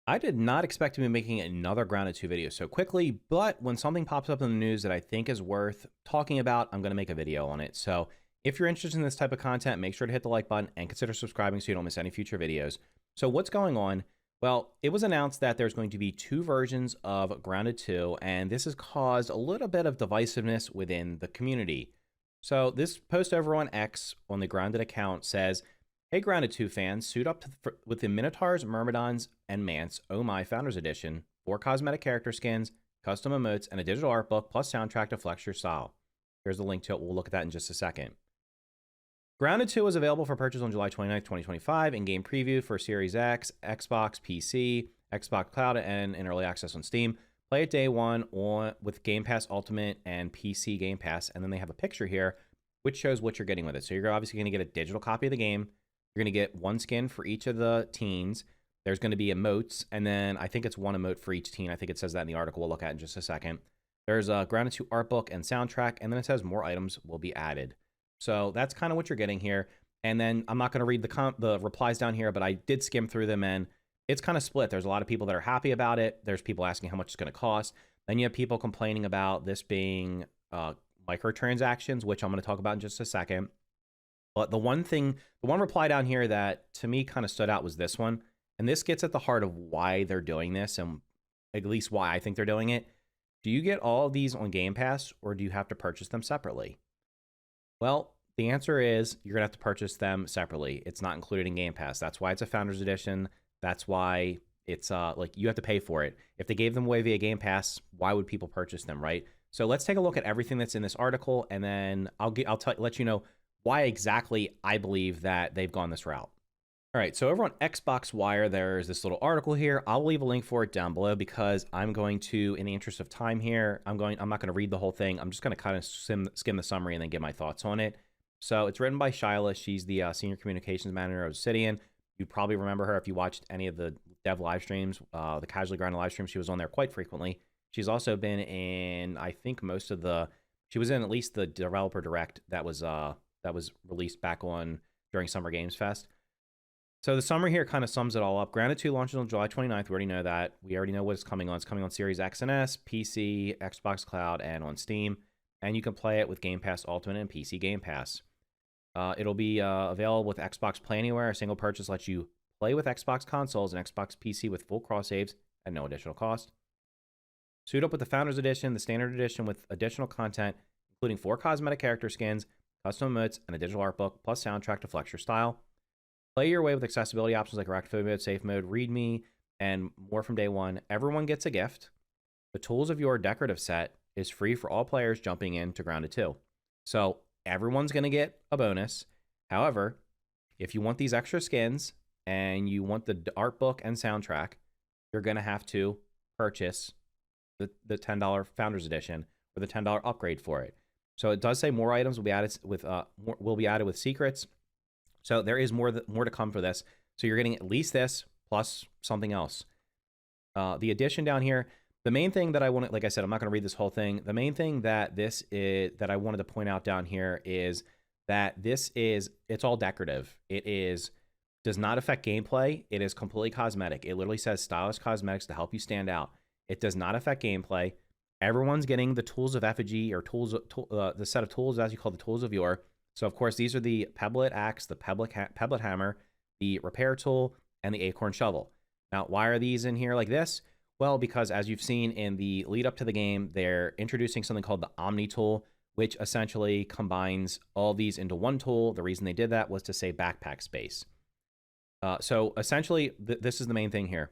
I did not expect to be making another Grounded 2 video so quickly, but when something pops up in the news that I think is worth talking about, I'm going to make a video on it. So if you're interested in this type of content, make sure to hit the like button and consider subscribing so you don't miss any future videos. So what's going on? Well, it was announced that there's going to be 2 versions of Grounded 2, and this has caused a little bit of divisiveness within the community. So this post over on X on the Grounded account says, "Hey Grounded 2 fans, suit up with the Minotaurs, Myrmidons, and Mance Oh My Founders Edition, 4 cosmetic character skins, custom emotes, and a digital art book, plus soundtrack to flex your style." Here's the link to it. We'll look at that in just a second. Grounded 2 is available for purchase on July 29th, 2025, in-game preview for Series X, Xbox, PC, Xbox Cloud, and in early access on Steam. Play it day one with Game Pass Ultimate and PC Game Pass, and then they have a picture here which shows what you're getting with it. So you're obviously going to get a digital copy of the game. You're going to get 1 skin for each of the teens. There's going to be emotes, and then I think it's 1 emote for each teen. I think it says that in the article we'll look at in just a second. There's a Grounded 2 art book and soundtrack, and then it says more items will be added. So that's kind of what you're getting here. And then I'm not going to read the replies down here, but I did skim through them, and it's kind of split. There's a lot of people that are happy about it. There's people asking how much it's going to cost. Then you have people complaining about this being microtransactions, which I'm going to talk about in just a second. But the one reply down here that to me kind of stood out was this one. And this gets at the heart of why they're doing this, and at least why I think they're doing it. Do you get all of these on Game Pass, or do you have to purchase them separately? Well, the answer is you're going to have to purchase them separately. It's not included in Game Pass. That's why it's a Founders Edition. That's why it's like you have to pay for it. If they gave them away via Game Pass, why would people purchase them, right? So let's take a look at everything that's in this article, and then I'll let you know why exactly I believe that they've gone this route. All right, so over on Xbox Wire, there's this little article here. I'll leave a link for it down below because I'm going to, in the interest of time here, I'm not going to read the whole thing. I'm just going to kind of skim the summary and then give my thoughts on it. So it's written by Shyla. She's the senior communications manager of Obsidian. You probably remember her if you watched any of the dev live streams, the Casually Grinding live streams. She was on there quite frequently. She's also been in, I think, she was in at least the developer direct that was released back during Summer Games Fest. So the summary here kind of sums it all up. Grounded 2 launches on July 29th. We already know that. We already know what it's coming on. It's coming on Series X and S, PC, Xbox Cloud, and on Steam. And you can play it with Game Pass Ultimate and PC Game Pass. It'll be available with Xbox Play Anywhere. A single purchase lets you play with Xbox consoles and Xbox PC with full cross saves at no additional cost. Suit up with the Founders Edition, the Standard Edition with additional content, including 4 cosmetic character skins, custom emotes, and a digital art book, plus soundtrack to flex your style. Play your way with accessibility options like arachnophobia mode, safe mode, readme, and more from day one. Everyone gets a gift. The Tools of Your decorative set is free for all players jumping into Grounded 2. So everyone's going to get a bonus. However, if you want these extra skins and you want the art book and soundtrack, you're going to have to purchase the $10 Founders Edition or the $10 upgrade for it. So it does say more items will be added with secrets. So there is more to come for this. So you're getting at least this plus something else. The addition down here, the main thing that I want to, like I said, I'm not going to read this whole thing. The main thing that that I wanted to point out down here is that it's all decorative. Does not affect gameplay. It is completely cosmetic. It literally says stylish cosmetics to help you stand out. It does not affect gameplay. Everyone's getting the Tools of Effigy, or the set of tools, as you call the Tools of Your. So, of course, these are the Pebblet Axe, the Pebblet Hammer, the Repair Tool, and the Acorn Shovel. Now, why are these in here like this? Well, because as you've seen in the lead up to the game, they're introducing something called the Omni Tool, which essentially combines all these into one tool. The reason they did that was to save backpack space. So, essentially, this is the main thing here.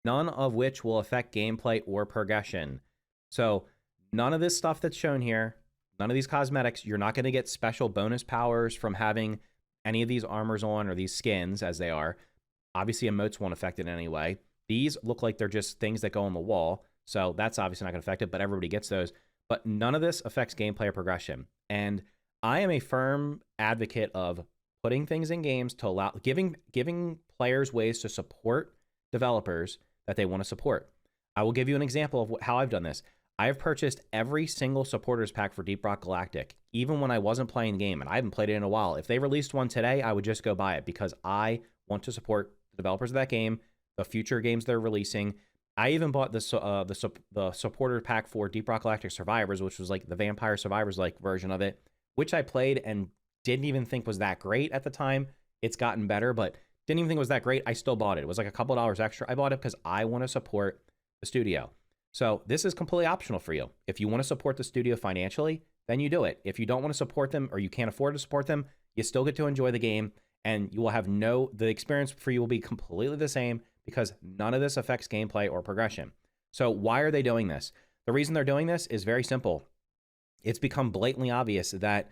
None of which will affect gameplay or progression. So, none of this stuff that's shown here, none of these cosmetics, you're not going to get special bonus powers from having any of these armors on or these skins as they are. Obviously, emotes won't affect it in any way. These look like they're just things that go on the wall. So that's obviously not going to affect it, but everybody gets those. But none of this affects gameplay or progression. And I am a firm advocate of putting things in games to allow, giving players ways to support developers that they want to support. I will give you an example of how I've done this. I have purchased every single supporters pack for Deep Rock Galactic, even when I wasn't playing the game, and I haven't played it in a while. If they released one today, I would just go buy it because I want to support the developers of that game. the future games they're releasing. I even bought the supporter pack for Deep Rock Galactic Survivors, which was like the Vampire Survivors like version of it, which I played and didn't even think was that great at the time. It's gotten better, but didn't even think it was that great. I still bought it. It was like a couple dollars extra. I bought it because I want to support the studio. So this is completely optional for you. If you want to support the studio financially, then you do it. If you don't want to support them or you can't afford to support them, you still get to enjoy the game, and you will have the experience for you will be completely the same because none of this affects gameplay or progression. So why are they doing this? The reason they're doing this is very simple. It's become blatantly obvious that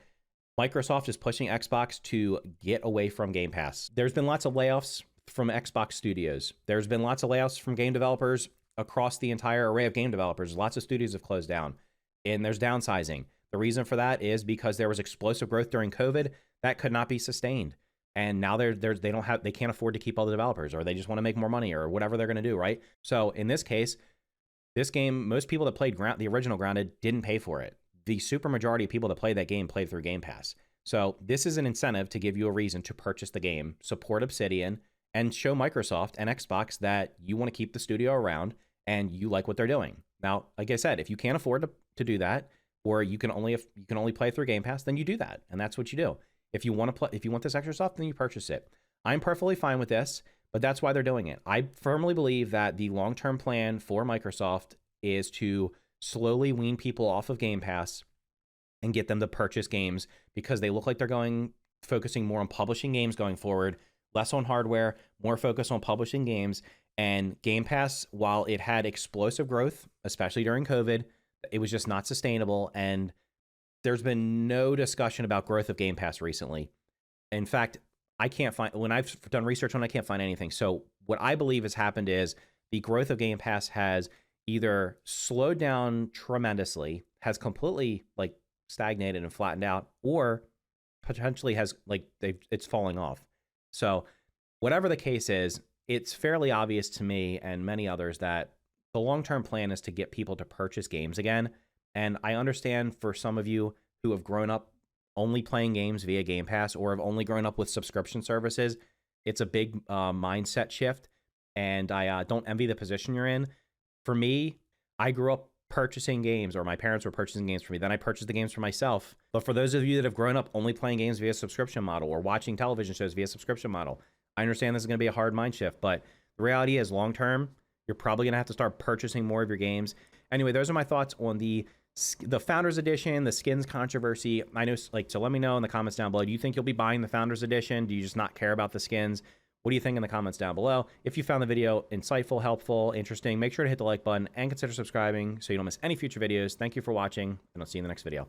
Microsoft is pushing Xbox to get away from Game Pass. There's been lots of layoffs from Xbox studios. There's been lots of layoffs from game developers across the entire array of game developers. Lots of studios have closed down, and there's downsizing. The reason for that is because there was explosive growth during COVID that could not be sustained. And now they can't afford to keep all the developers, or they just want to make more money, or whatever they're going to do, right? So in this case, this game, most people that played the original Grounded didn't pay for it. The super majority of people that played that game played through Game Pass. So this is an incentive to give you a reason to purchase the game, support Obsidian, and show Microsoft and Xbox that you want to keep the studio around and you like what they're doing. Now, like I said, if you can't afford to do that, or you can only play through Game Pass, then you do that, and that's what you do. If you want this extra stuff, then you purchase it. I'm perfectly fine with this, but that's why they're doing it. I firmly believe that the long-term plan for Microsoft is to slowly wean people off of Game Pass and get them to purchase games, because they look like they're focusing more on publishing games going forward, less on hardware, more focus on publishing games. And Game Pass, while it had explosive growth, especially during COVID, it was just not sustainable. And there's been no discussion about growth of Game Pass recently. In fact, when I've done research on it, I can't find anything. So what I believe has happened is the growth of Game Pass has either slowed down tremendously, has completely like stagnated and flattened out, or potentially has it's falling off. So whatever the case is, it's fairly obvious to me and many others that the long-term plan is to get people to purchase games again. And I understand for some of you who have grown up only playing games via Game Pass, or have only grown up with subscription services, it's a big mindset shift, and I don't envy the position you're in. For me, I grew up purchasing games, or my parents were purchasing games for me. Then I purchased the games for myself. But for those of you that have grown up only playing games via subscription model, or watching television shows via subscription model, I understand this is going to be a hard mind shift, but the reality is long-term, you're probably going to have to start purchasing more of your games. Anyway, those are my thoughts on the Founders Edition, the skins controversy. I know, so let me know in the comments down below. Do you think you'll be buying the Founders Edition? Do you just not care about the skins? What do you think in the comments down below? If you found the video insightful, helpful, interesting, make sure to hit the like button and consider subscribing so you don't miss any future videos. Thank you for watching, and I'll see you in the next video.